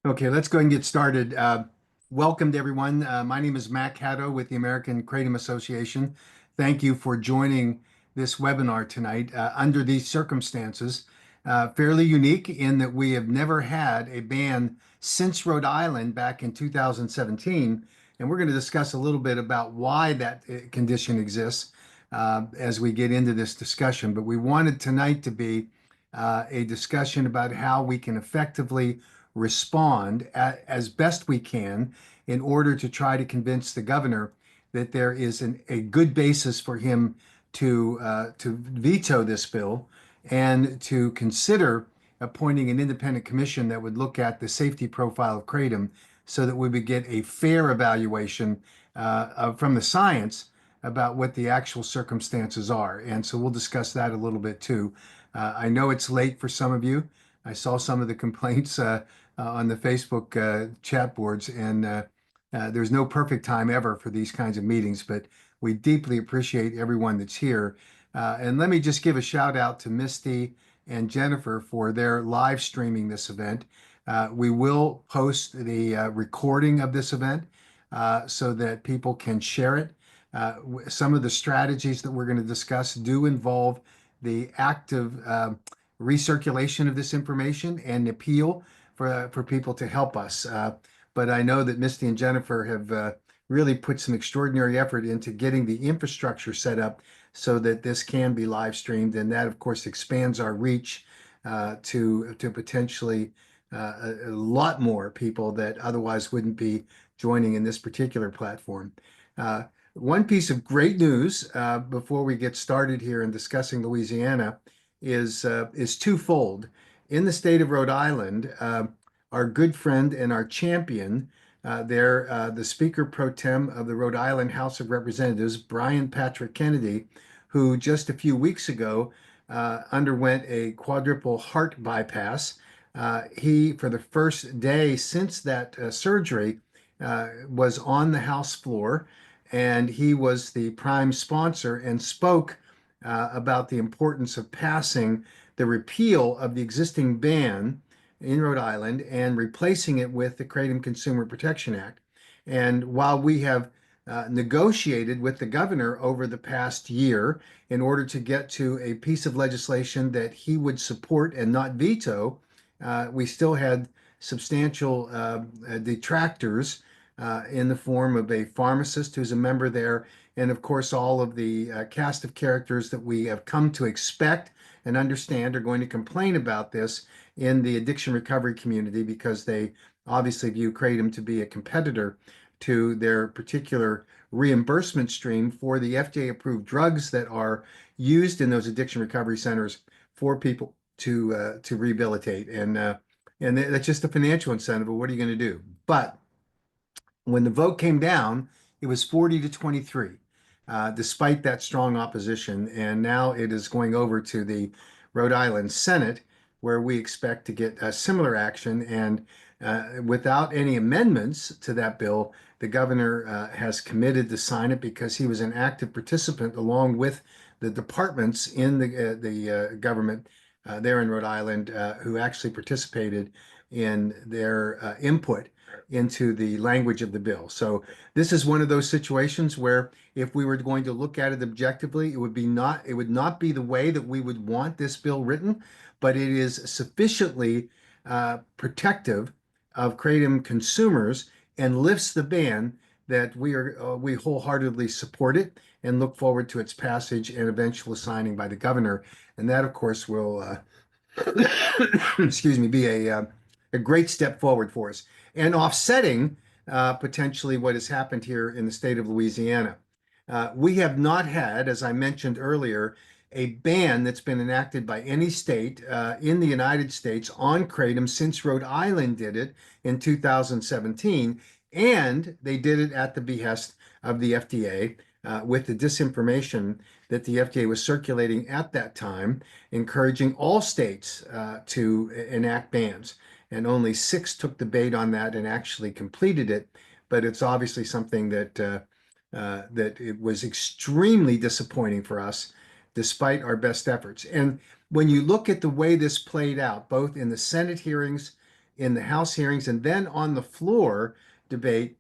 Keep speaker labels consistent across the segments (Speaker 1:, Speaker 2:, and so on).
Speaker 1: Okay, let's go ahead and get started. Welcome to everyone. My name is Matt Caddo with the American Kratom Association. Thank you for joining this webinar tonight under these circumstances. Fairly unique in that we have never had a ban since Rhode Island back in 2017. And we're going to discuss a little bit about why that condition exists as we get into this discussion. But we wanted tonight to be a discussion about how we can effectively respond as best we can in order to try to convince the governor that there is a good basis for him to veto this bill and to consider appointing an independent commission that would look at the safety profile of kratom so that we would get a fair evaluation from the science about what the actual circumstances are. And so we'll discuss that a little bit too. I know it's late for some of you. I saw some of the complaints on the Facebook chat boards, and there's no perfect time ever for these kinds of meetings, but we deeply appreciate everyone that's here. And let me just give a shout out to Misty and Jennifer for their live streaming this event. We will post the recording of this event so that people can share it. Some of the strategies that we're going to discuss do involve the active recirculation of this information and appeal for people to help us. But I know that Misty and Jennifer have really put some extraordinary effort into getting the infrastructure set up so that this can be live streamed, and that, of course, expands our reach to potentially a lot more people that otherwise wouldn't be joining in this particular platform. One piece of great news before we get started here in discussing Louisiana is twofold. In the state of Rhode Island, our good friend and our champion there, the Speaker Pro Tem of the Rhode Island House of Representatives, Brian Patrick Kennedy, who just a few weeks ago underwent a quadruple heart bypass. He, for the first day since that surgery, was on the House floor, and he was the prime sponsor and spoke about the importance of passing the repeal of the existing ban in Rhode Island and replacing it with the Kratom Consumer Protection Act. And while we have negotiated with the governor over the past year in order to get to a piece of legislation that he would support and not veto, we still had substantial detractors in the form of a pharmacist who's a member there, and of course, all of the cast of characters that we have come to expect and understand are going to complain about this in the addiction recovery community because they obviously view Kratom to be a competitor to their particular reimbursement stream for the FDA-approved drugs that are used in those addiction recovery centers for people to rehabilitate. And that's just a financial incentive of what are you going to do? But when the vote came down, it was 40 to 23, despite that strong opposition. And now it is going over to the Rhode Island Senate, where we expect to get a similar action. And without any amendments to that bill, the governor has committed to sign it because he was an active participant along with the departments in the government there in Rhode Island who actually participated in their input into the language of the bill. So this is one of those situations where if we were going to look at it objectively, it would not be the way that we would want this bill written, but it is sufficiently protective of kratom consumers and lifts the ban that we wholeheartedly support it and look forward to its passage and eventual signing by the governor. And that, of course, will excuse me, be a great step forward for us and offsetting potentially what has happened here in the state of Louisiana. We have not had, as I mentioned earlier, a ban that's been enacted by any state in the United States on kratom since Rhode Island did it in 2017. And they did it at the behest of the FDA with the disinformation that the FDA was circulating at that time, encouraging all states to enact bans. And only 6 took the bait on that and actually completed it. But it's obviously something that it was extremely disappointing for us, despite our best efforts. And when you look at the way this played out, both in the Senate hearings in the House hearings and then on the floor debate,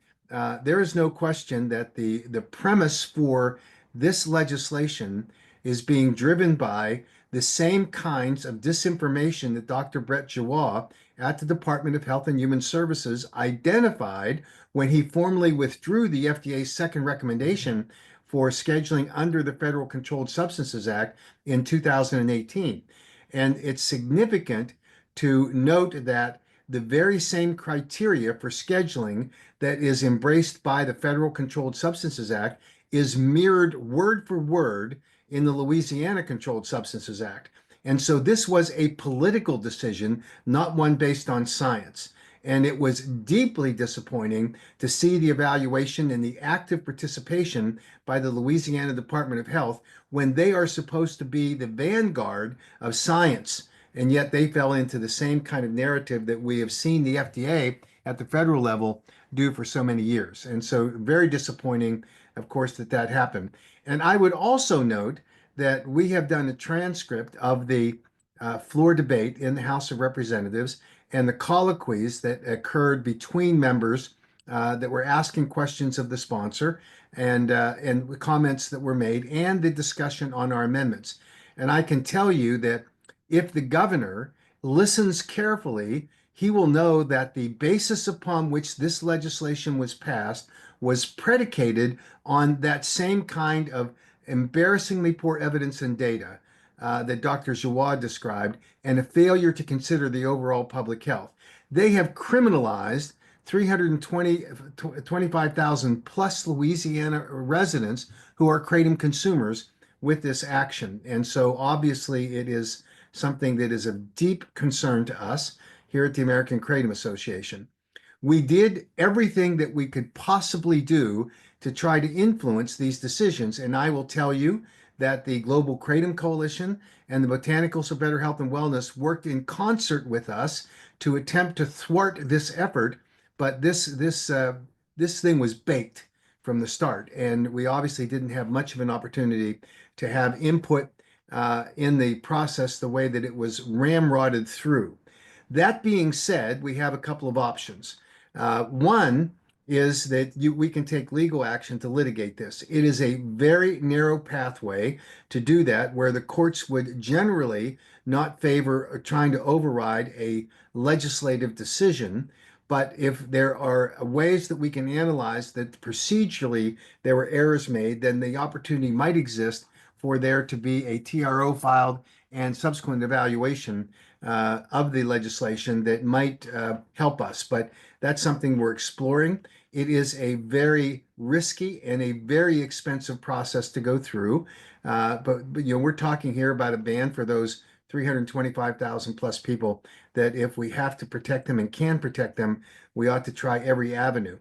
Speaker 1: there is no question that the premise for this legislation is being driven by the same kinds of disinformation that Dr. Brett Giroir at the Department of Health and Human Services identified when he formally withdrew the FDA's second recommendation for scheduling under the Federal Controlled Substances Act in 2018. And it's significant to note that the very same criteria for scheduling that is embraced by the Federal Controlled Substances Act is mirrored word for word in the Louisiana Controlled Substances Act. And so this was a political decision, not one based on science. And it was deeply disappointing to see the evaluation and the active participation by the Louisiana Department of Health when they are supposed to be the vanguard of science. And yet they fell into the same kind of narrative that we have seen the FDA at the federal level do for so many years. And so very disappointing, of course, that that happened. And I would also note that we have done a transcript of the floor debate in the House of Representatives and the colloquies that occurred between members that were asking questions of the sponsor and comments that were made and the discussion on our amendments. And I can tell you that if the governor listens carefully, he will know that the basis upon which this legislation was passed was predicated on that same kind of embarrassingly poor evidence and data that Dr. Giroir described, and a failure to consider the overall public health. They have criminalized 325,000 plus Louisiana residents who are kratom consumers with this action. And so obviously it is something that is of deep concern to us here at the American Kratom Association. We did everything that we could possibly do to try to influence these decisions. And I will tell you that the Global Kratom Coalition and the Botanicals for Better Health and Wellness worked in concert with us to attempt to thwart this effort. But this thing was baked from the start, and we obviously didn't have much of an opportunity to have input in the process the way that it was ramrodded through. That being said, we have a couple of options. One is that we can take legal action to litigate this. It is a very narrow pathway to do that, where the courts would generally not favor trying to override a legislative decision. But if there are ways that we can analyze that procedurally there were errors made, then the opportunity might exist for there to be a TRO filed and subsequent evaluation of the legislation that might help us. But that's something we're exploring. It is a very risky and a very expensive process to go through. But we're talking here about a ban for those 325,000 plus people that if we have to protect them and can protect them, we ought to try every avenue.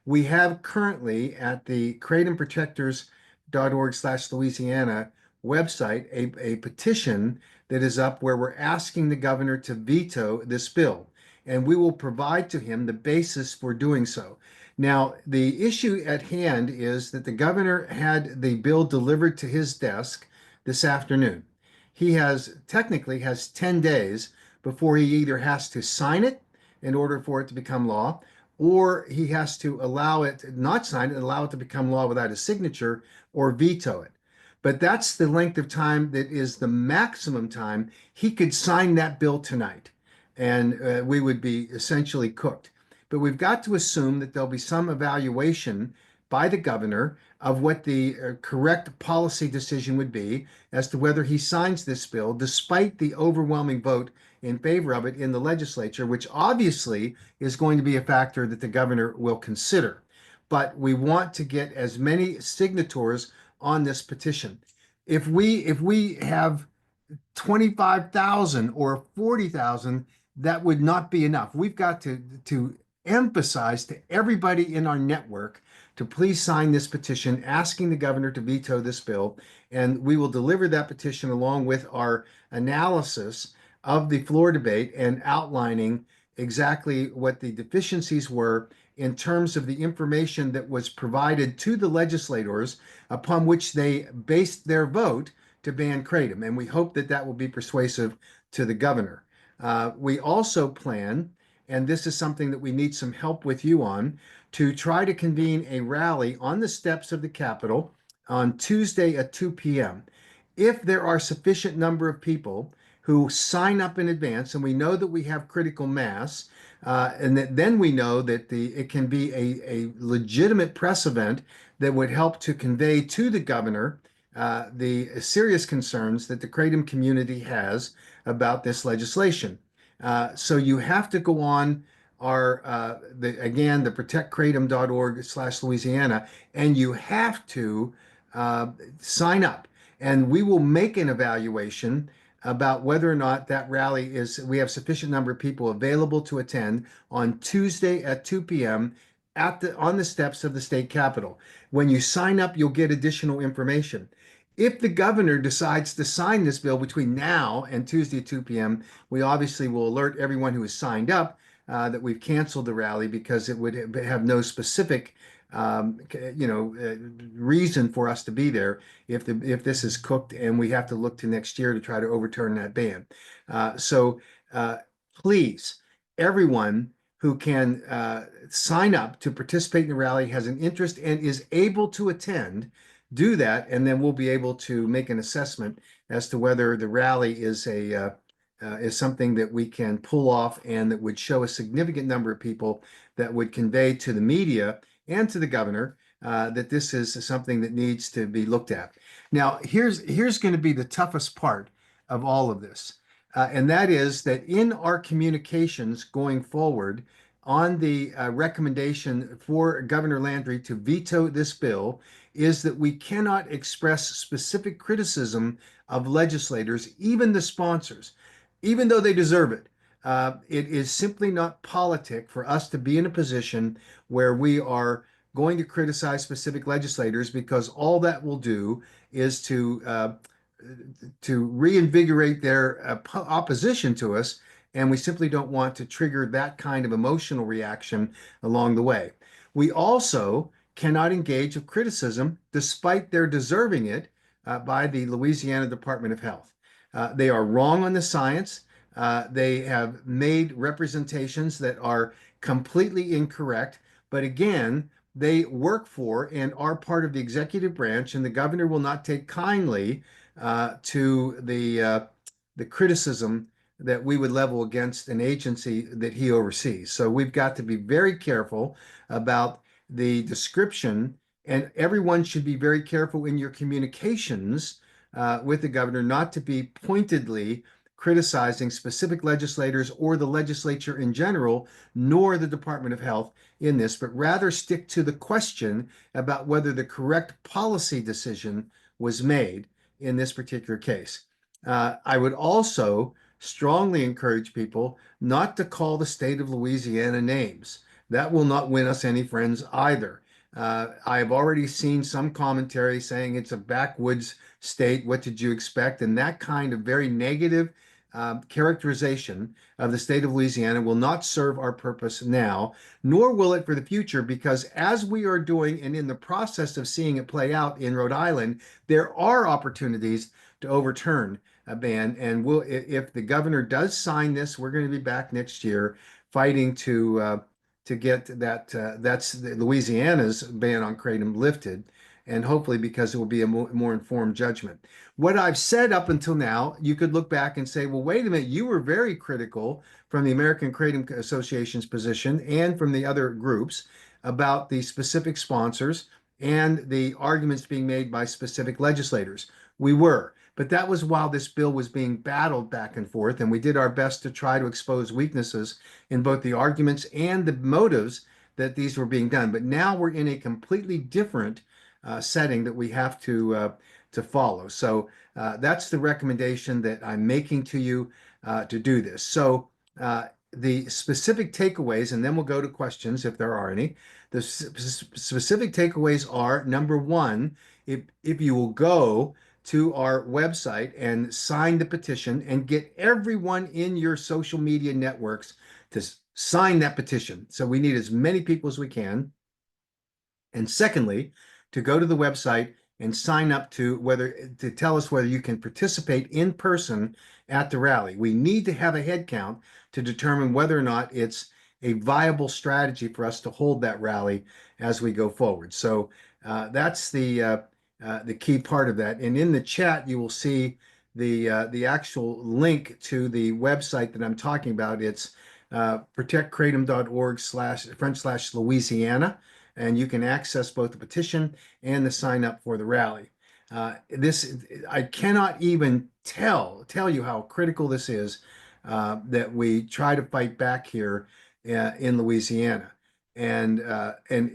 Speaker 1: We have currently at the kratomprotectors.org/Louisiana website a petition that is up where we're asking the governor to veto this bill, and we will provide to him the basis for doing so. Now, the issue at hand is that the governor had the bill delivered to his desk this afternoon. He technically has 10 days before he either has to sign it in order for it to become law, or he has to allow it, not sign it, and allow it to become law without a signature, or veto it. But that's the length of time that is the maximum time he could sign that bill tonight, and we would be essentially cooked. But we've got to assume that there'll be some evaluation by the governor of what the correct policy decision would be as to whether he signs this bill, despite the overwhelming vote in favor of it in the legislature, which obviously is going to be a factor that the governor will consider. But we want to get as many signatories on this petition. If we have 25,000 or 40,000, that would not be enough. We've got to emphasize to everybody in our network to please sign this petition asking the governor to veto this bill. And we will deliver that petition along with our analysis of the floor debate and outlining exactly what the deficiencies were in terms of the information that was provided to the legislators upon which they based their vote to ban kratom. And we hope that that will be persuasive to the governor. We also plan and this is something that we need some help with you on, to try to convene a rally on the steps of the Capitol on Tuesday at 2 p.m. If there are sufficient number of people who sign up in advance, and we know that we have critical mass, and that then we know that it can be a legitimate press event that would help to convey to the governor the serious concerns that the Kratom community has about this legislation. So you have to go on the protectkratom.org/Louisiana, and you have to uh, sign up, and we will make an evaluation about whether or not that rally we have sufficient number of people available to attend on Tuesday at 2 p.m. On the steps of the state capitol. When you sign up, you'll get additional information. If the governor decides to sign this bill between now and Tuesday at 2 p.m., we obviously will alert everyone who has signed up that we've canceled the rally because it would have no specific reason for us to be there if this is cooked and we have to look to next year to try to overturn that ban. So please, everyone who can sign up to participate in the rally, has an interest and is able to attend, do that, and then we'll be able to make an assessment as to whether the rally is something that we can pull off and that would show a significant number of people that would convey to the media and to the governor that this is something that needs to be looked at. Now, here's going to be the toughest part of all of this, and that is that in our communications going forward on the recommendation for Governor Landry to veto this bill is that we cannot express specific criticism of legislators, even the sponsors, even though they deserve it. It is simply not politic for us to be in a position where we are going to criticize specific legislators, because all that will do is to reinvigorate their opposition to us, and we simply don't want to trigger that kind of emotional reaction along the way. We also cannot engage with criticism, despite their deserving it, by the Louisiana Department of Health. They are wrong on the science. They have made representations that are completely incorrect. But again, they work for and are part of the executive branch, and the governor will not take kindly to the criticism that we would level against an agency that he oversees. So we've got to be very careful about the description, and everyone should be very careful in your communications with the governor not to be pointedly criticizing specific legislators or the legislature in general, nor the Department of Health in this, but rather stick to the question about whether the correct policy decision was made in this particular case. I would also strongly encourage people not to call the state of Louisiana names. That will not win us any friends either. I have already seen some commentary saying it's a backwoods state. What did you expect? And that kind of very negative characterization of the state of Louisiana will not serve our purpose now, nor will it for the future, because as we are doing and in the process of seeing it play out in Rhode Island, there are opportunities to overturn a ban. And if the governor does sign this, we're going to be back next year fighting to get that's Louisiana's ban on kratom lifted, and hopefully because it will be a more informed judgment. What I've said up until now, you could look back and say, well, wait a minute, you were very critical from the American Kratom Association's position and from the other groups about the specific sponsors and the arguments being made by specific legislators. We were. But that was while this bill was being battled back and forth, and we did our best to try to expose weaknesses in both the arguments and the motives that these were being done. But now we're in a completely different setting that we have to follow. So that's the recommendation that I'm making to you to do this. So the specific takeaways, and then we'll go to questions if there are any. The specific takeaways are, number one, if you will go to our website and sign the petition and get everyone in your social media networks to sign that petition. So we need as many people as we can. And secondly, to go to the website and sign up to tell us whether you can participate in person at the rally. We need to have a head count to determine whether or not it's a viable strategy for us to hold that rally as we go forward. So that's the key part of that. And in the chat, you will see the actual link to the website that I'm talking about. It's protectkratom.org/Louisiana, and you can access both the petition and the sign up for the rally. This I cannot even tell you how critical this is, that we try to fight back here in Louisiana, and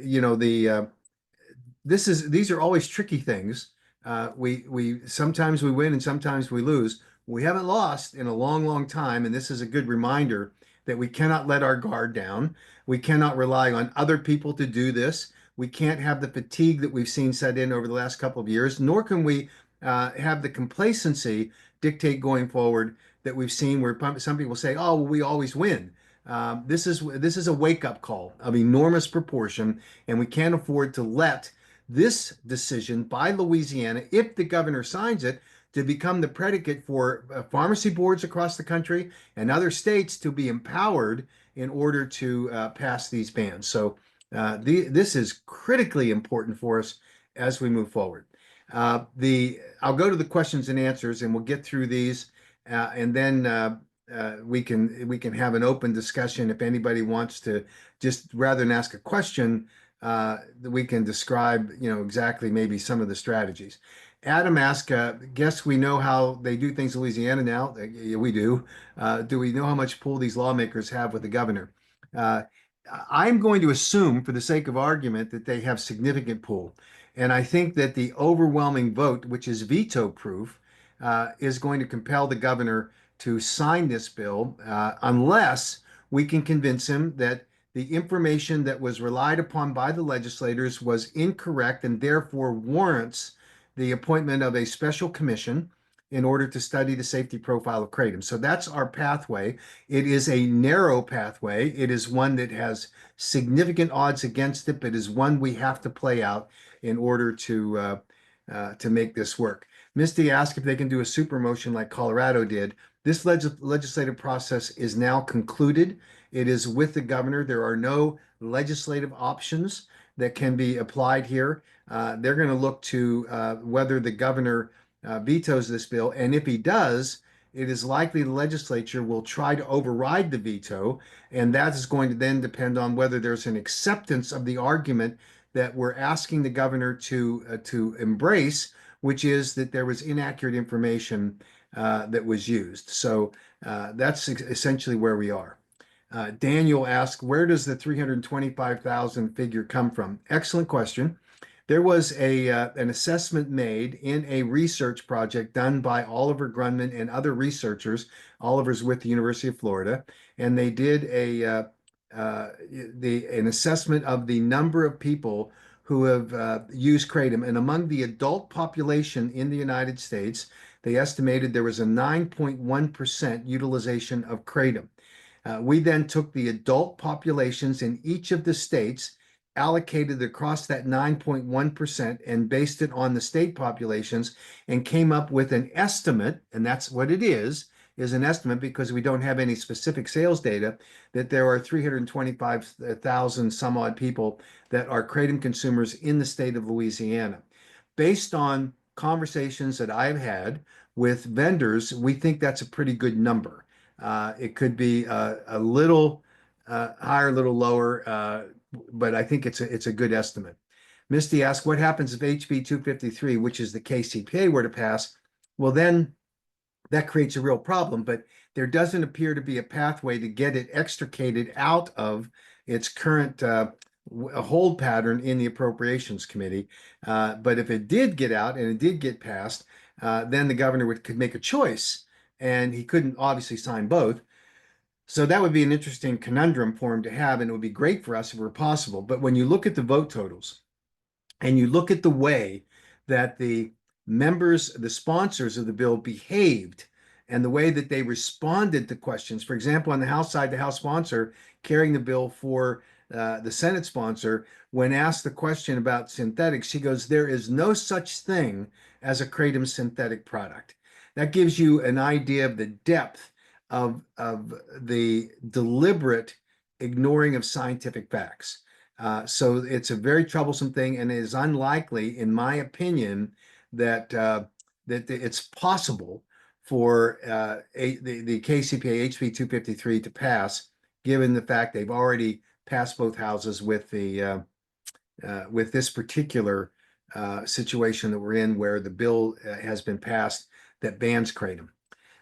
Speaker 1: you know these are always tricky things. We sometimes we win and sometimes we lose. We haven't lost in a long time, and this is a good reminder that we cannot let our guard down. We cannot rely on other people to do this. We can't have the fatigue that we've seen set in over the last couple of years, nor can we have the complacency dictate going forward that we've seen where some people say, "Oh, well, we always win." This is a wake-up call of enormous proportion, and we can't afford to let this decision by Louisiana, if the governor signs it, to become the predicate for pharmacy boards across the country and other states to be empowered in order to pass these bans. So this is critically important for us as we move forward. I'll go to the questions and answers, and we'll get through these, and then we can have an open discussion. If anybody wants to, just rather than ask a question, we can describe, exactly maybe some of the strategies. Adam asked, guess we know how they do things in Louisiana now. Yeah, we do. Do we know how much pull these lawmakers have with the governor? Uh, I'm going to assume, for the sake of argument, that they have significant pull. And I think that the overwhelming vote, which is veto proof, is going to compel the governor to sign this bill, unless we can convince him that the information that was relied upon by the legislators was incorrect and therefore warrants the appointment of a special commission in order to study the safety profile of kratom. So that's our pathway. It is a narrow pathway. It is one that has significant odds against it, but is one we have to play out in order to make this work. Misty asked if they can do a super motion like Colorado did. This legislative process is now concluded. It is with the governor. There are no legislative options that can be applied here. They're going to look to whether the governor vetoes this bill. And if he does, it is likely the legislature will try to override the veto. And that is going to then depend on whether there's an acceptance of the argument that we're asking the governor to embrace, which is that there was inaccurate information that was used. So that's essentially where we are. Daniel asked, where does the 325,000 figure come from? Excellent question. There was an assessment made in a research project done by Oliver Grundman and other researchers. Oliver's with the University of Florida, and they did an assessment of the number of people who have used kratom. And among the adult population in the United States, they estimated there was a 9.1% utilization of kratom. We then took the adult populations in each of the states, allocated across that 9.1%, and based it on the state populations, and came up with an estimate, and that's what it is an estimate because we don't have any specific sales data, that there are 325,000 some odd people that are kratom consumers in the state of Louisiana. Based on conversations that I've had with vendors, we think that's a pretty good number. It could be a little higher, a little lower, but I think it's a good estimate. Misty asked, what happens if HB 253, which is the KCPA, were to pass? Well, then that creates a real problem, but there doesn't appear to be a pathway to get it extricated out of its current hold pattern in the Appropriations Committee. But if it did get out and it did get passed, then the governor could make a choice, and he couldn't obviously sign both. So that would be an interesting conundrum for him to have, and it would be great for us if it were possible. But when you look at the vote totals and you look at the way that the members, the sponsors of the bill behaved and the way that they responded to questions, for example, on the House side, the House sponsor carrying the bill for the Senate sponsor, when asked the question about synthetics, she goes, there is no such thing as a kratom synthetic product. That gives you an idea of the depth of the deliberate ignoring of scientific facts. So it's a very troublesome thing, and it is unlikely, in my opinion, that that it's possible for the KCPA HB 253 to pass, given the fact they've already passed both houses with this particular situation that we're in, where the bill has been passed that bans kratom.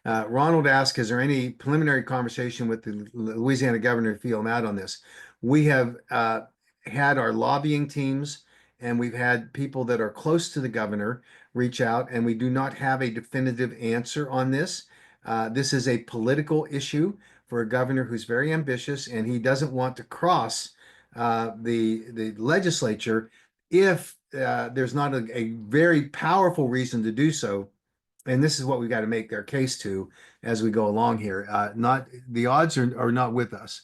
Speaker 1: Ronald asked, is there any preliminary conversation with the Louisiana governor to feel him out on this? We have had our lobbying teams, and we've had people that are close to the governor reach out, and we do not have a definitive answer on this. This is a political issue for a governor who's very ambitious, and he doesn't want to cross the legislature if there's not a very powerful reason to do so. And this is what we've got to make their case to as we go along here. Not the odds are not with us.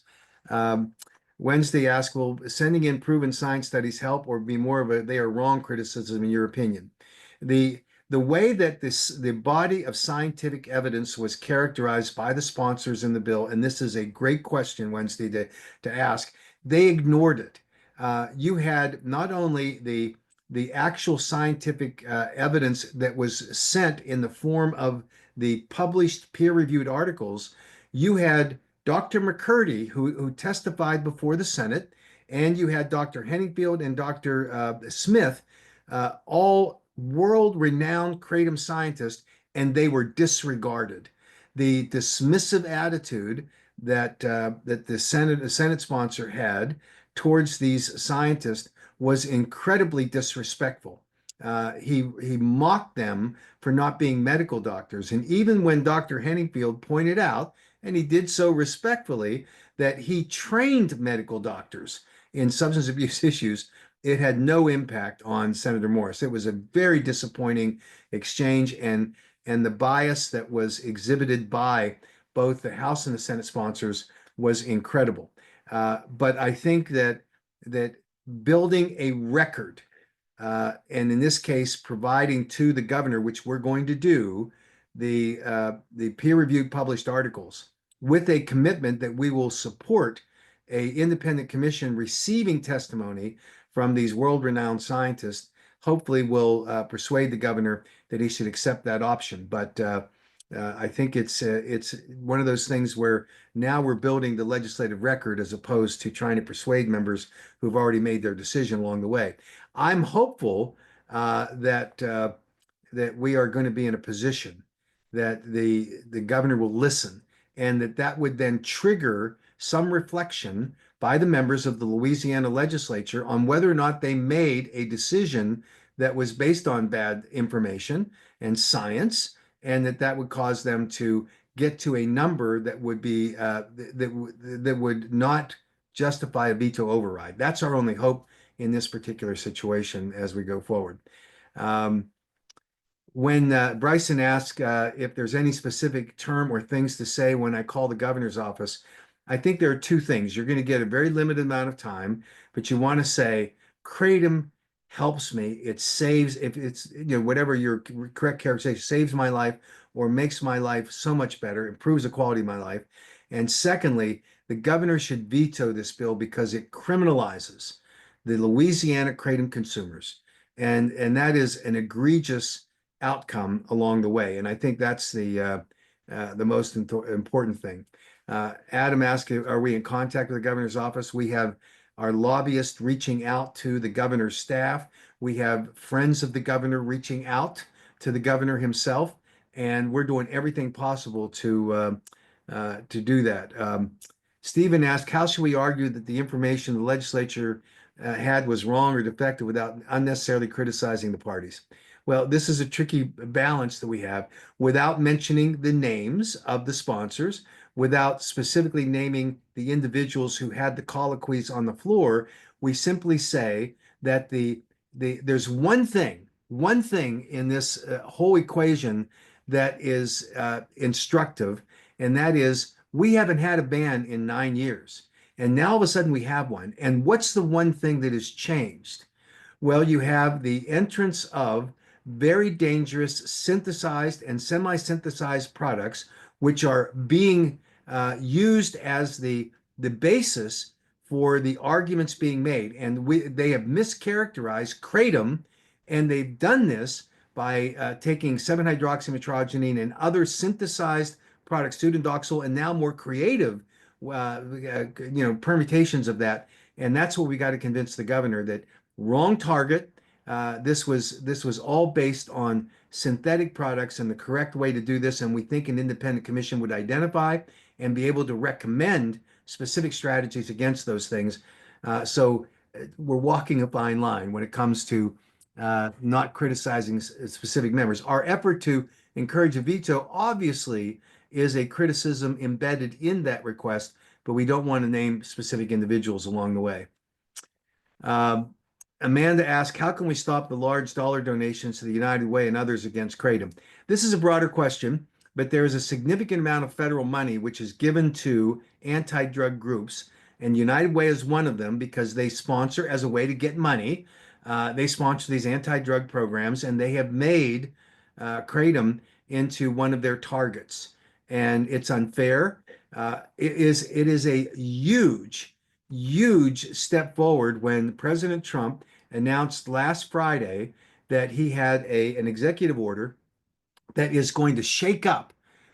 Speaker 1: Um, Wednesday asked, will sending in proven science studies help or be more of a they are wrong criticism in your opinion? The way that the body of scientific evidence was characterized by the sponsors in the bill, and this is a great question, Wednesday, to ask, they ignored it. You had not only the actual scientific evidence that was sent in the form of the published peer-reviewed articles, you had Dr. McCurdy, who testified before the Senate, and you had Dr. Henningfield and Dr. Smith, all world-renowned kratom scientists, and they were disregarded. The dismissive attitude that the Senate sponsor had towards these scientists was incredibly disrespectful. He mocked them for not being medical doctors, and even when Dr. Henningfield pointed out, and he did so respectfully, that he trained medical doctors in substance abuse issues, it had no impact on Senator Morris. It was a very disappointing exchange, and the bias that was exhibited by both the House and the Senate sponsors was incredible. But I think that building a record, and in this case, providing to the governor, which we're going to do, the peer-reviewed published articles with a commitment that we will support a independent commission receiving testimony from these world-renowned scientists, hopefully will persuade the governor that he should accept that option. But I think it's one of those things where now we're building the legislative record as opposed to trying to persuade members who've already made their decision along the way. I'm hopeful that we are going to be in a position that the governor will listen, and that would then trigger some reflection by the members of the Louisiana legislature on whether or not they made a decision that was based on bad information and science, and that would cause them to get to a number that would be that would not justify a veto override. That's our only hope in this particular situation as we go forward. When Bryson asked if there's any specific term or things to say when I call the governor's office, I think there are two things. You're going to get a very limited amount of time, but you want to say, kratom helps me. It saves, if it's, whatever your correct characterization, saves my life or makes my life so much better, improves the quality of my life. And secondly, the governor should veto this bill because it criminalizes the Louisiana kratom consumers. And that is an egregious outcome along the way. And I think that's the most important thing. Adam asked, are we in contact with the governor's office? We have our lobbyists reaching out to the governor's staff. We have friends of the governor reaching out to the governor himself, and we're doing everything possible to do that. Stephen asked, how should we argue that the information the legislature had was wrong or defective without unnecessarily criticizing the parties? Well, this is a tricky balance that we have without mentioning the names of the sponsors, without specifically naming the individuals who had the colloquies on the floor. We simply say that there's one thing in this whole equation that is instructive, and that is we haven't had a ban in 9 years. And now all of a sudden we have one. And what's the one thing that has changed? Well, you have the entrance of very dangerous synthesized and semi-synthesized products, which are being used as the the basis for the arguments being made. And they have mischaracterized kratom, and they've done this by taking 7-hydroxymetrogenine and other synthesized products, pseudodoxil, and now more creative, permutations of that. And that's what we got to convince the governor that wrong target. This was all based on synthetic products and the correct way to do this. And we think an independent commission would identify and be able to recommend specific strategies against those things. So we're walking a fine line when it comes to not criticizing specific members. Our effort to encourage a veto obviously is a criticism embedded in that request, but we don't want to name specific individuals along the way. Um, Amanda asked, how can we stop the large dollar donations to the United Way and others against kratom? This is a broader question, but there is a significant amount of federal money which is given to anti-drug groups, and United Way is one of them because they sponsor as a way to get money. They sponsor these anti-drug programs, and they have made kratom into one of their targets, and it's unfair. It is a huge step forward when President Trump announced last Friday that he had an executive order that is going to shake up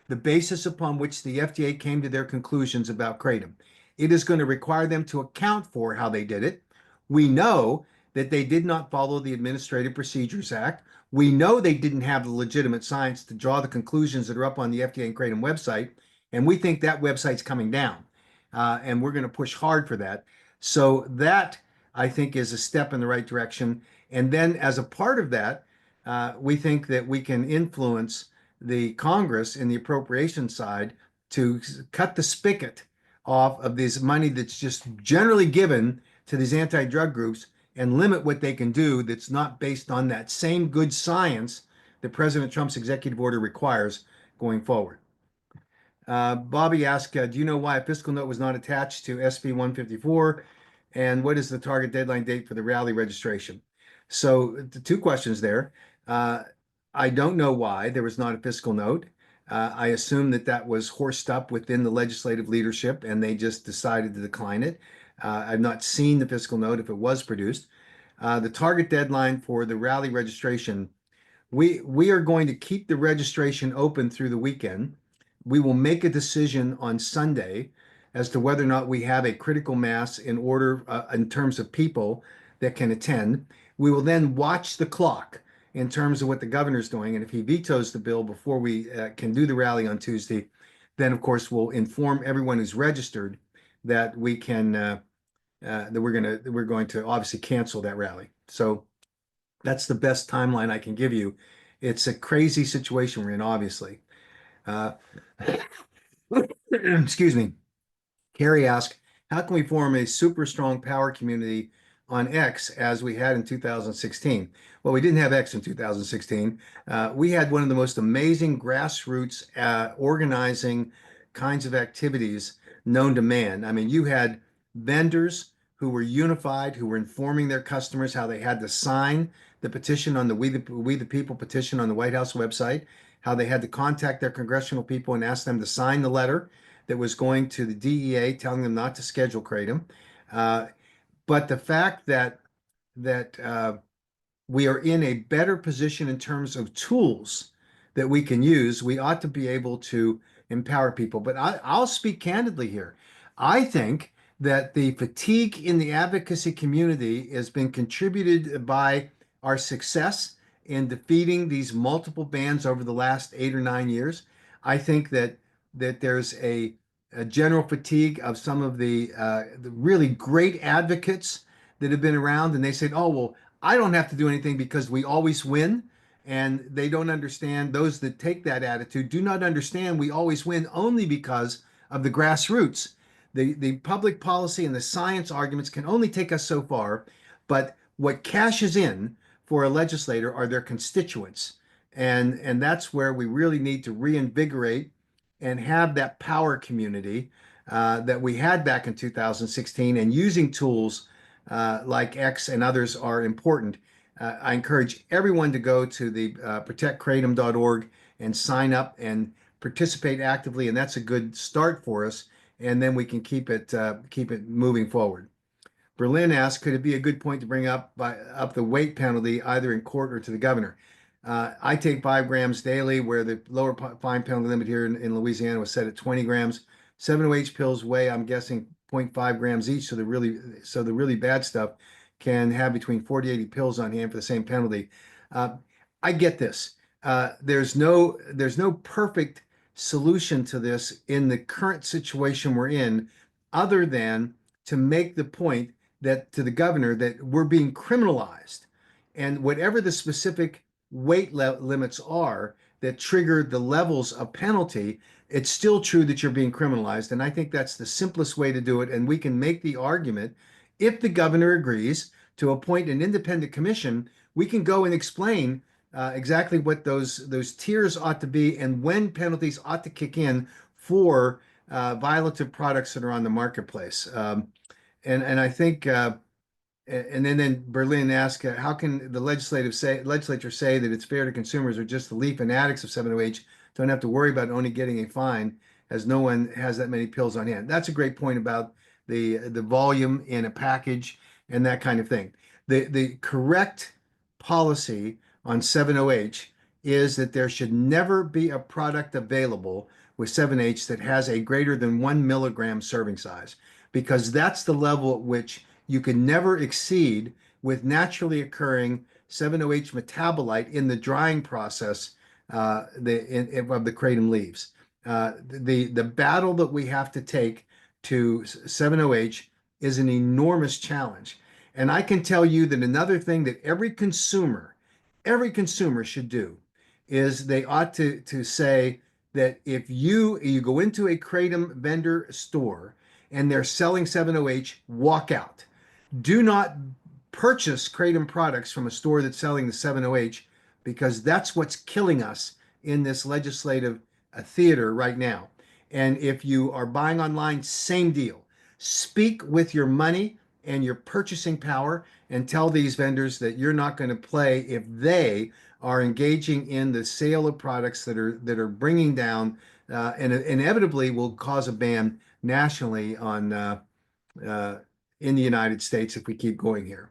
Speaker 1: the basis upon which the FDA came to their conclusions about kratom. It is going to require them to account for how they did it. We know that they did not follow the Administrative Procedures Act. We know they didn't have the legitimate science to draw the conclusions that are up on the FDA and kratom website. And we think that website's coming down. And we're going to push hard for that. So that, I think, is a step in the right direction. And then as a part of that, we think that we can influence the Congress in the appropriation side to cut the spigot off of this money that's just generally given to these anti-drug groups and limit what they can do that's not based on that same good science that President Trump's executive order requires going forward. Bobby asked, do you know why a fiscal note was not attached to SB 154? And what is the target deadline date for the rally registration? So the two questions there. I don't know why there was not a fiscal note. I assume that was horsed up within the legislative leadership and they just decided to decline it. I've not seen the fiscal note if it was produced. The target deadline for the rally registration, we are going to keep the registration open through the weekend. We will make a decision on Sunday as to whether or not we have a critical mass in order in terms of people that can attend. We will then watch the clock in terms of what the governor's doing. And if he vetoes the bill before we can do the rally on Tuesday, then of course we'll inform everyone who's registered that we can that we're going to obviously cancel that rally. So that's the best timeline I can give you. It's a crazy situation we're in, obviously. Uh, excuse me. Carrie asked, how can we form a super strong power community on X as we had in 2016? Well, we didn't have X in 2016. We had one of the most amazing grassroots organizing kinds of activities known to man. I mean, you had vendors who were unified, who were informing their customers how they had to sign the petition on the We the People petition on the White House website, how they had to contact their congressional people and ask them to sign the letter that was going to the DEA telling them not to schedule kratom. But the fact that we are in a better position in terms of tools that we can use, we ought to be able to empower people. But I'll speak candidly here. I think that the fatigue in the advocacy community has been contributed by our success in defeating these multiple bans over the last 8 or 9 years. I think that there's a general fatigue of some of the really great advocates that have been around, and they said, "Oh well, I don't have to do anything because we always win." And they don't understand, those that take that attitude do not understand we always win only because of the grassroots. The public policy and the science arguments can only take us so far, but what cashes in for a legislator are their constituents. And that's where we really need to reinvigorate and have that power community that we had back in 2016, and using tools like X and others are important. I encourage everyone to go to the protectkratom.org and sign up and participate actively, and that's a good start for us and then we can keep it moving forward. Berlin asked, could it be a good point to bring up the weight penalty either in court or to the governor? I take 5 grams daily, where the lower fine penalty limit here in Louisiana was set at 20 grams. 7-OH pills weigh, I'm guessing, zero point 0.5 grams each. So the really bad stuff can have between 40 to 80 pills on hand for the same penalty. Uh, I get this. There's no perfect solution to this in the current situation we're in, other than to make the point that to the governor that we're being criminalized, and whatever the specific weight limits are that trigger the levels of penalty, it's still true that you're being criminalized. And I think that's the simplest way to do it. And we can make the argument, if the governor agrees to appoint an independent commission, we can go and explain exactly what those tiers ought to be and when penalties ought to kick in for violative products that are on the marketplace. And I think and then Berlin asked, how can the legislature say that it's fair to consumers or just the leaf and addicts of 7-OH don't have to worry about only getting a fine, as no one has that many pills on hand? That's a great point about the volume in a package and that kind of thing. The correct policy on 7-OH is that there should never be a product available with 7-H that has a greater than 1 milligram serving size, because that's the level at which you can never exceed with naturally occurring 7-OH metabolite in the drying process of the kratom leaves. The battle that we have to take to 7-OH is an enormous challenge. And I can tell you that another thing that every consumer should do is they ought to say that if you go into a kratom vendor store and they're selling 7-OH, walk out. Do not purchase kratom products from a store that's selling the 7-OH, because that's what's killing us in this legislative theater right now. And if you are buying online, same deal. Speak with your money and your purchasing power and tell these vendors that you're not going to play if they are engaging in the sale of products that are bringing down and inevitably will cause a ban nationally on uh, in the United States if we keep going here.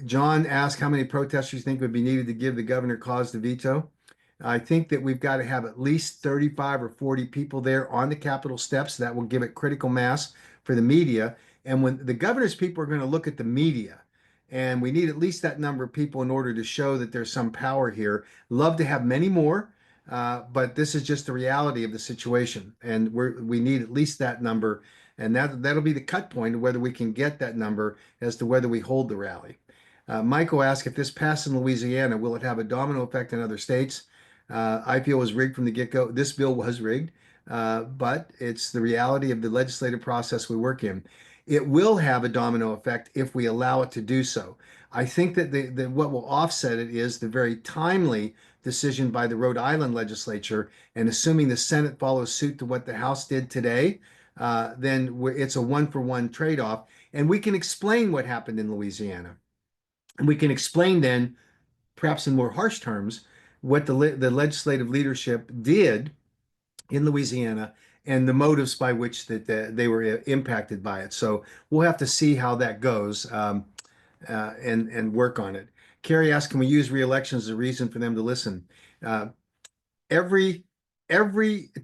Speaker 1: John asked how many protesters you think would be needed to give the governor cause to veto. I think that we've got to have at least 35 or 40 people there on the Capitol steps. That will give it critical mass for the media. And when the governor's people are going to look at the media, and we need at least that number of people in order to show that there's some power here. Love to have many more, but this is just the reality of the situation, and we need at least that number, and that'll be the cut point of whether we can get that number as to whether we hold the rally. Michael asked, if this passes in Louisiana, will it have a domino effect in other states? I feel it was rigged from the get-go. This bill was rigged, but it's the reality of the legislative process we work in. It will have a domino effect if we allow it to do so. I think that what will offset it is the very timely decision by the Rhode Island legislature, and assuming the Senate follows suit to what the House did today, then it's a one-for-one trade-off. And we can explain what happened in Louisiana. And we can explain then, perhaps in more harsh terms, what the legislative leadership did in Louisiana and the motives by which they were impacted by it. So we'll have to see how that goes and work on it. Carrie asked, can we use re-elections as a reason for them to listen? Every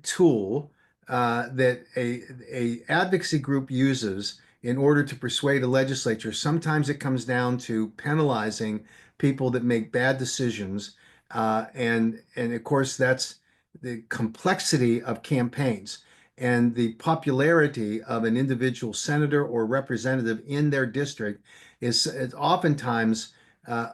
Speaker 1: tool that a advocacy group uses in order to persuade a legislature, sometimes it comes down to penalizing people that make bad decisions, and of course that's the complexity of campaigns and the popularity of an individual senator or representative in their district is oftentimes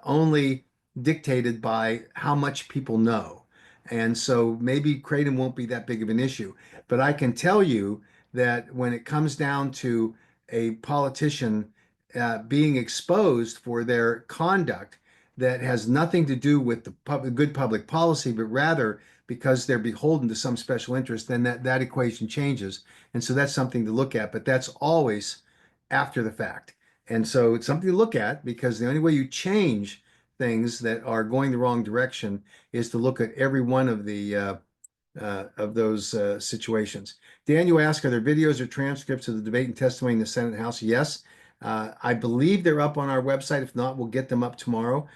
Speaker 1: only dictated by how much people know. And so maybe kratom won't be that big of an issue. But I can tell you that when it comes down to a politician being exposed for their conduct that has nothing to do with the good public policy, but rather because they're beholden to some special interest, then that equation changes. And so that's something to look at, but that's always after the fact. And so it's something to look at, because the only way you change things that are going the wrong direction is to look at every one of situations. Dan, you ask, are there videos or transcripts of the debate and testimony in the Senate and House? Yes. I believe they're up on our website. If not, we'll get them up tomorrow.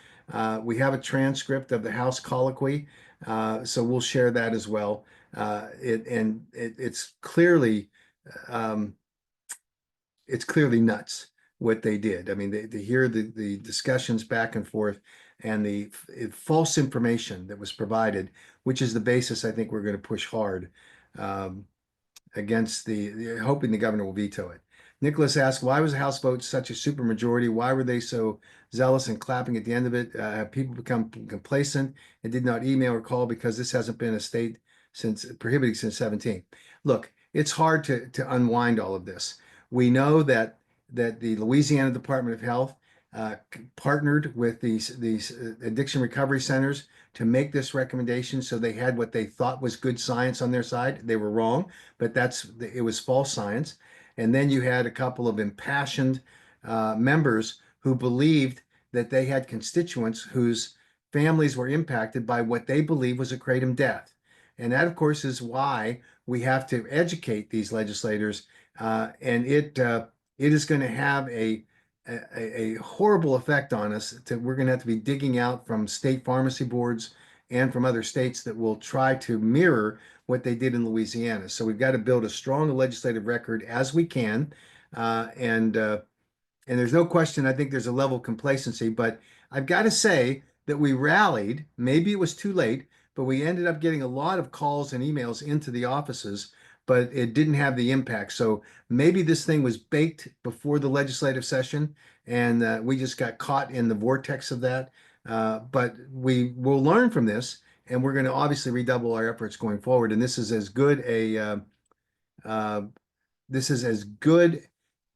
Speaker 1: We have a transcript of the House colloquy, so we'll share that as well. Um, it's clearly nuts what they did. I mean, they hear the discussions back and forth and the false information that was provided, which is the basis I think we're going to push hard. Um, against hoping the governor will veto it. Nicholas asked, why was the House vote such a supermajority? Why were they so zealous and clapping at the end of it? Have people become complacent and did not email or call because this hasn't been a state since prohibited since 17? Look, it's hard to unwind all of this. We know that the Louisiana Department of Health partnered with these addiction recovery centers to make this recommendation, so they had what they thought was good science on their side. They were wrong, but it was false science. And then you had a couple of impassioned members who believed that they had constituents whose families were impacted by what they believed was a kratom death. And that, of course, is why we have to educate these legislators. And it is going to have a horrible effect on us. We're going to have to be digging out from state pharmacy boards and from other states that will try to mirror what they did in Louisiana. So we've got to build as strong a legislative record as we can. Uh, and uh, and there's no question, I think there's a level of complacency, but I've got to say that we rallied. Maybe it was too late, but we ended up getting a lot of calls and emails into the offices, but it didn't have the impact. So maybe this thing was baked before the legislative session, and we just got caught in the vortex of that. But we will learn from this, and we're going to obviously redouble our efforts going forward. And uh, this is as good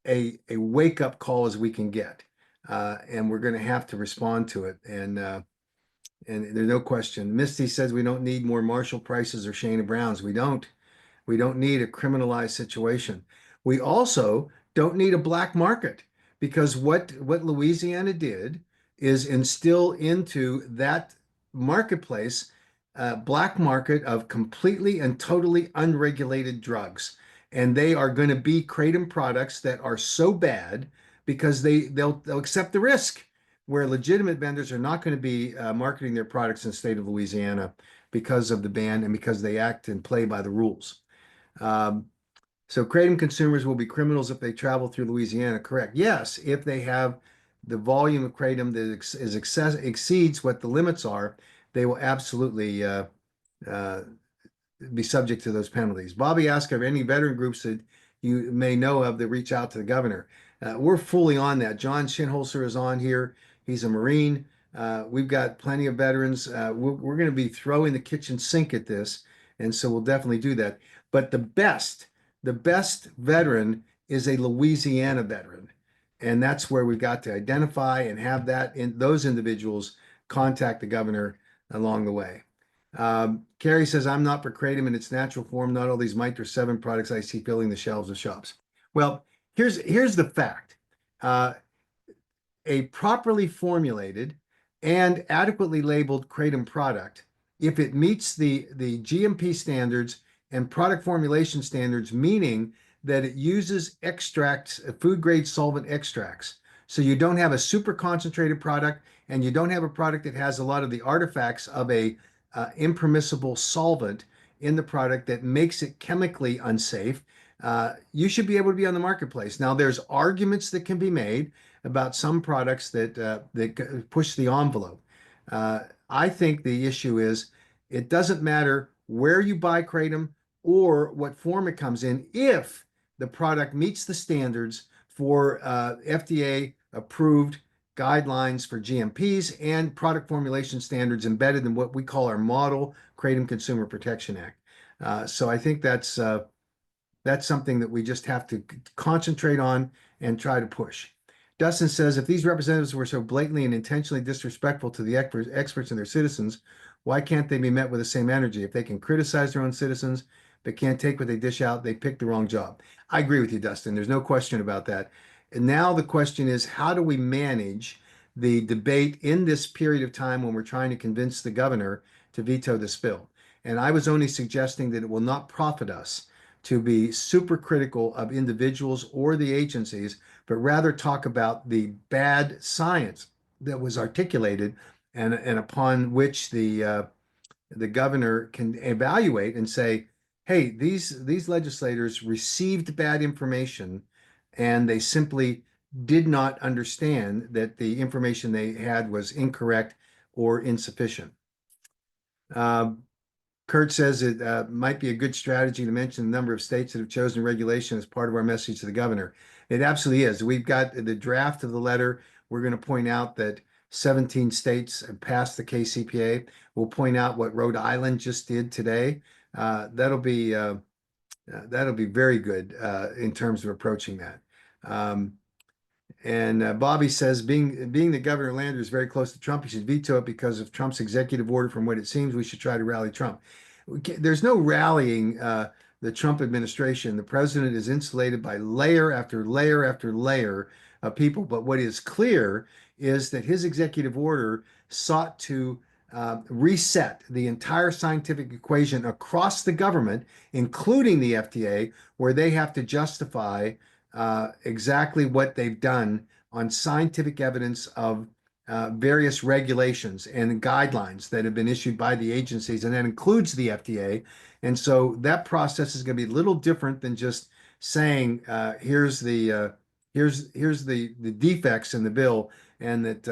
Speaker 1: a wake up call as we can get, and we're going to have to respond to it. And there's no question. Misty says we don't need more Marshall Prices or Shana Browns. We don't. We don't need a criminalized situation. We also don't need a black market, because what Louisiana did is instill into that marketplace a black market of completely and totally unregulated drugs. And they are going to be kratom products that are so bad because they'll accept the risk, where legitimate vendors are not going to be marketing their products in the state of Louisiana because of the ban and because they act and play by the rules. Um, so kratom consumers will be criminals if they travel through Louisiana, correct? Yes, if they have the volume of kratom that exceeds what the limits are, they will absolutely uh, be subject to those penalties. Bobby asked, are any veteran groups that you may know of that reach out to the governor? We're fully on that. John Shinholzer is on here. He's a Marine. We've got plenty of veterans. We're going to be throwing the kitchen sink at this, and so we'll definitely do that. But the best veteran is a Louisiana veteran, and that's where we've got to identify and have those individuals contact the governor along the way. Carrie says, I'm not for kratom in its natural form, not all these Mitra 7 products I see filling the shelves of shops. Well, here's the fact. A properly formulated and adequately labeled kratom product, if it meets the GMP standards and product formulation standards, meaning that it uses extracts, food grade solvent extracts. So you don't have a super concentrated product, and you don't have a product that has a lot of the artifacts of a impermissible solvent in the product that makes it chemically unsafe. You should be able to be on the marketplace. Now, there's arguments that can be made about some products that push the envelope. I think the issue is it doesn't matter where you buy kratom or what form it comes in, if the product meets the standards for FDA approved guidelines for GMPs and product formulation standards embedded in what we call our Model Kratom Consumer Protection Act. So I think that's something that we just have to concentrate on and try to push. Dustin says, if these representatives were so blatantly and intentionally disrespectful to the experts and their citizens, why can't they be met with the same energy? If they can criticize their own citizens but can't take what they dish out, they pick the wrong job. I agree with you, Dustin. There's no question about that. And now the question is, how do we manage the debate in this period of time when we're trying to convince the governor to veto this bill? And I was only suggesting that it will not profit us to be super critical of individuals or the agencies, but rather talk about the bad science that was articulated and upon which the governor can evaluate and say, hey, these legislators received bad information and they simply did not understand that the information they had was incorrect or insufficient. Uh, Kurt says it might be a good strategy to mention the number of states that have chosen regulation as part of our message to the governor. It absolutely is. We've got the draft of the letter. We're going to point out that 17 states have passed the KCPA. We'll point out what Rhode Island just did today. That'll be very good in terms of approaching that. Um, and Bobby says, being the governor of Lander is very close to Trump, he should veto it because of Trump's executive order. From what it seems, we should try to rally Trump. There's no rallying the Trump administration. The president is insulated by layer after layer after layer of people. But what is clear is that his executive order sought to reset the entire scientific equation across the government, including the FDA, where they have to justify exactly what they've done on scientific evidence of various regulations and guidelines that have been issued by the agencies, and that includes the FDA. And so that process is going to be a little different than just saying, here's the defects in the bill, and that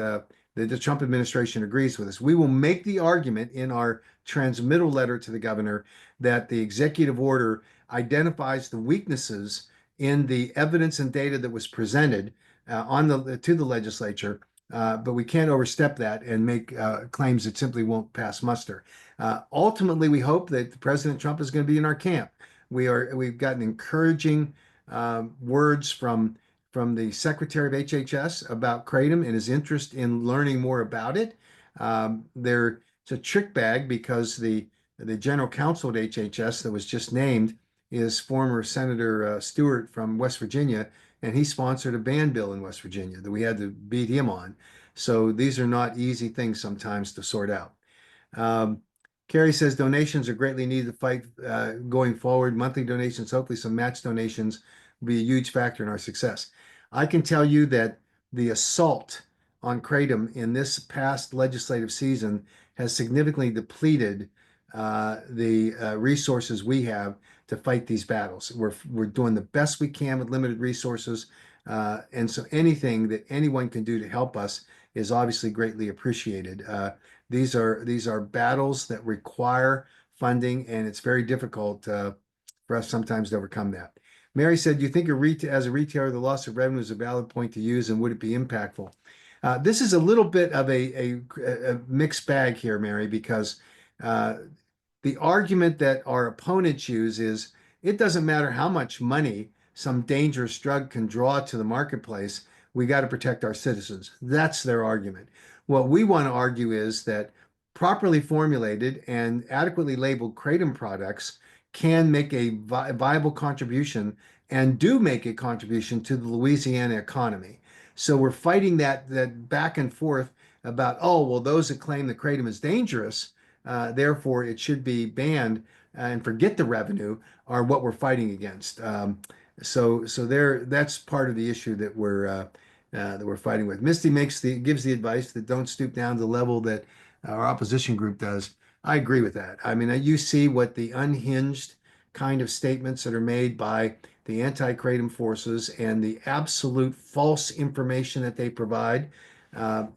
Speaker 1: the Trump administration agrees with us. We will make the argument in our transmittal letter to the governor that the executive order identifies the weaknesses in the evidence and data that was presented to the legislature, but we can't overstep that and make claims that simply won't pass muster. Ultimately, we hope that President Trump is going to be in our camp. We've gotten encouraging words from the Secretary of HHS about kratom and his interest in learning more about it. It's a trick bag because the general counsel at HHS that was just named is former Senator Stewart from West Virginia, and he sponsored a ban bill in West Virginia that we had to beat him on. So these are not easy things sometimes to sort out. Um, Carrie says donations are greatly needed to fight going forward. Monthly donations, hopefully some match donations, will be a huge factor in our success. I can tell you that the assault on kratom in this past legislative season has significantly depleted the resources we have to fight these battles. We're doing the best we can with limited resources, and so anything that anyone can do to help us is obviously greatly appreciated. These are battles that require funding, and it's very difficult for us sometimes to overcome that. Mary said, "Do you think as a retailer, the loss of revenue is a valid point to use, and would it be impactful?" This is a little bit of a mixed bag here, Mary, because uh, the argument that our opponents use is it doesn't matter how much money some dangerous drug can draw to the marketplace, we got to protect our citizens. That's their argument. What we want to argue is that properly formulated and adequately labeled kratom products can make a viable contribution and do make a contribution to the Louisiana economy. So we're fighting that back and forth about, oh, well, those that claim that kratom is dangerous, therefore it should be banned and forget the revenue are what we're fighting against. So that's part of the issue that we're fighting with. Misty gives the advice that don't stoop down to the level that our opposition group does. I agree with that. I mean, you see what the unhinged kind of statements that are made by the anti-kratom forces and the absolute false information that they provide.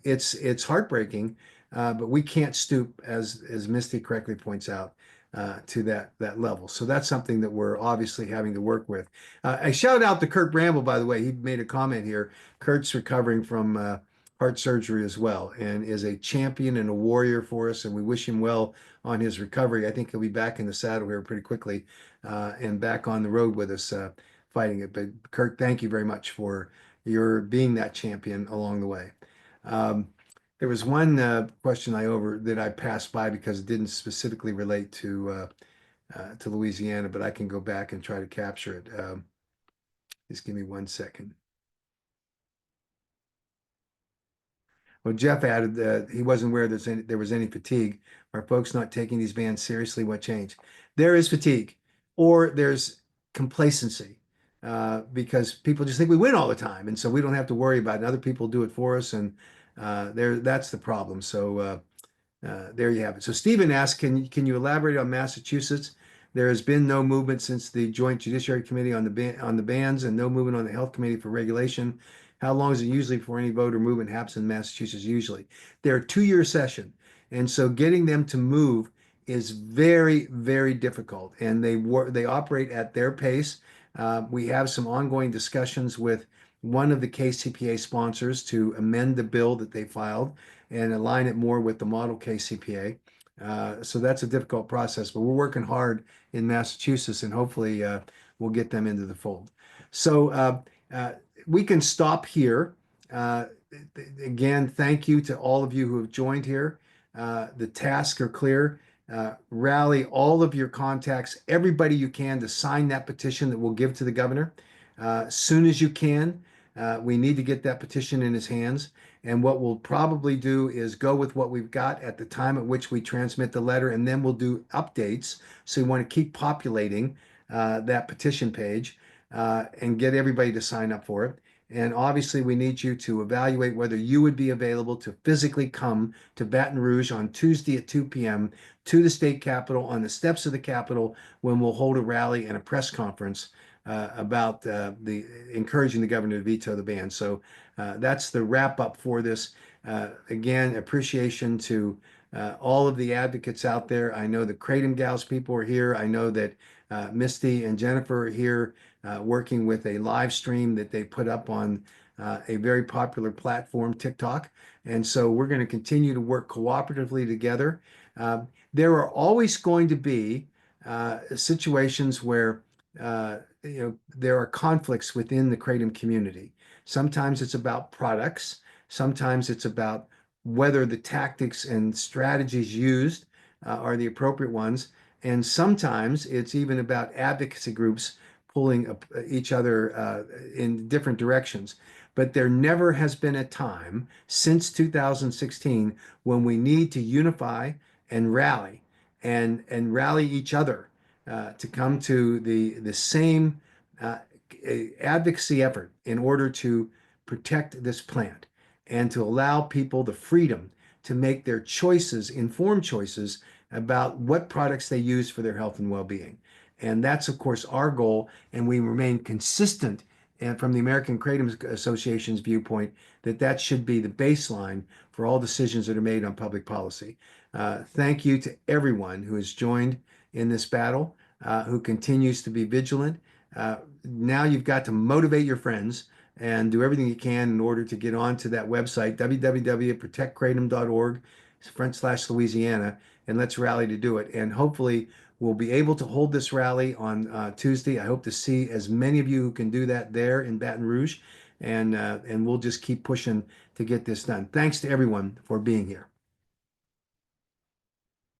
Speaker 1: It's heartbreaking, but we can't stoop, as Misty correctly points out, to that level. So that's something that we're obviously having to work with. I shout out to Kurt Bramble, by the way. He made a comment here. Kurt's recovering from heart surgery as well, and is a champion and a warrior for us, and we wish him well on his recovery. I think he'll be back in the saddle here pretty quickly, and back on the road with us fighting it. But Kurt, thank you very much for your being that champion along the way. Um, there was one question that I passed by because it didn't specifically relate to Louisiana, but I can go back and try to capture it. Just give me 1 second. Well, Jeff added that he wasn't aware there was any fatigue. Are folks not taking these bans seriously? What changed? There is fatigue, or there's complacency, because people just think we win all the time, and so we don't have to worry about it. And other people do it for us, and that's the problem. So there you have it. So Stephen asked, can you elaborate on Massachusetts? There has been no movement since the Joint Judiciary Committee on the bans, and no movement on the Health Committee for regulation. How long is it usually before any vote or movement happens in Massachusetts? Usually, they're a 2-year session, and so getting them to move is very, very difficult. And they operate at their pace. We have some ongoing discussions with one of the KCPA sponsors to amend the bill that they filed and align it more with the model KCPA. So that's a difficult process, but we're working hard in Massachusetts, and hopefully we'll get them into the fold. So uh, we can stop here. Uh, Again, thank you to all of you who have joined here. The tasks are clear. Rally all of your contacts, everybody you can, to sign that petition that we'll give to the governor as soon as you can. We need to get that petition in his hands. And what we'll probably do is go with what we've got at the time at which we transmit the letter, and then we'll do updates. So we want to keep populating that petition page and get everybody to sign up for it. And obviously, we need you to evaluate whether you would be available to physically come to Baton Rouge on Tuesday at 2 p.m. to the state capitol, on the steps of the capitol, when we'll hold a rally and a press conference about the encouraging the governor to veto the ban. So that's the wrap up for this. Again, appreciation to all of the advocates out there. I know the Kratom Gals people are here. I know that Misty and Jennifer are here working with a live stream that they put up on a very popular platform, TikTok. And so we're going to continue to work cooperatively together. There are always going to be situations where there are conflicts within the Kratom community. Sometimes it's about products. Sometimes it's about whether the tactics and strategies used are the appropriate ones. And sometimes it's even about advocacy groups pulling each other in different directions. But there never has been a time since 2016 when we need to unify and rally and rally each other to come to the same uh, advocacy effort in order to protect this plant and to allow people the freedom to make their choices, informed choices about what products they use for their health and well-being. And that's, of course, our goal. And we remain consistent, and from the American Kratom Association's viewpoint, that should be the baseline for all decisions that are made on public policy. Thank you to everyone who has joined in this battle, who continues to be vigilant. Now you've got to motivate your friends and do everything you can in order to get onto that website, www.protectkratom.org/Louisiana, and let's rally to do it. And hopefully we'll be able to hold this rally on Tuesday. I hope to see as many of you who can do that there in Baton Rouge, and we'll just keep pushing to get this done. Thanks to everyone for being here.